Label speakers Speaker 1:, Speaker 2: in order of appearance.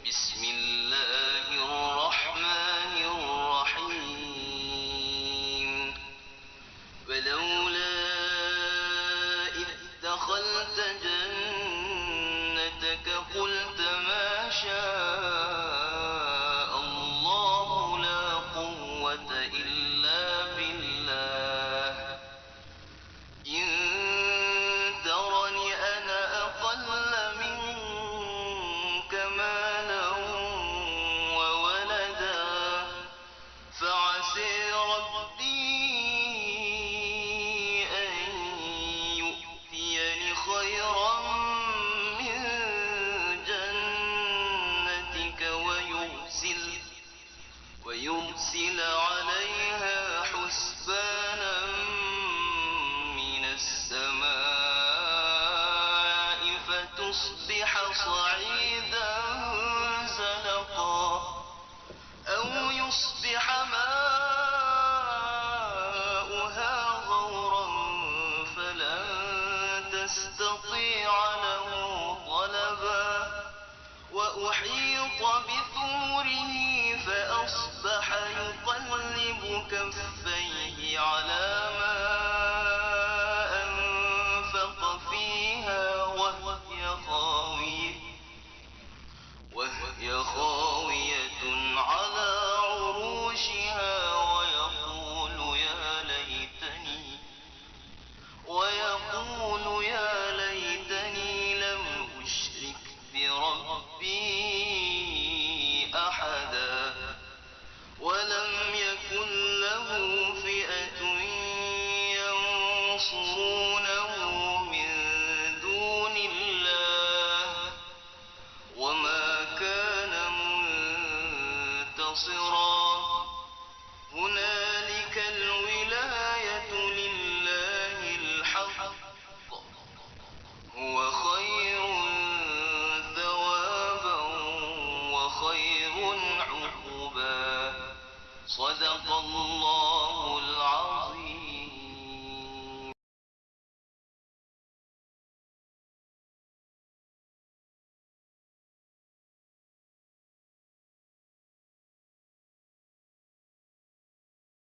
Speaker 1: بسم الله الرحمن الرحيم ولولا إذ دخلت جنتك قلت ما شاء الله لا قوة إلا بالله إن ترني أنا أقل منك مالا وولدا فعسى ربي أن يؤتيني خيرا من جنتك ويرسل عليها حسبانا من السماء فتصبح صعيدا زلقا أو يصبح ماؤها غورا فلن تستطيع له طلبا وأحيط بثمره فأصبح يقلب كفيه على ما أنفق فيها وهي خاوية على عروشها ويقول يا ليتني لم أشرك بربي أحدا ولم يكن له فئة ينصرونه من دون الله وما كان منتصرا هنالك الولاية لله الحق هو خير ثوابا وخير عقبا صدق الله العظيم.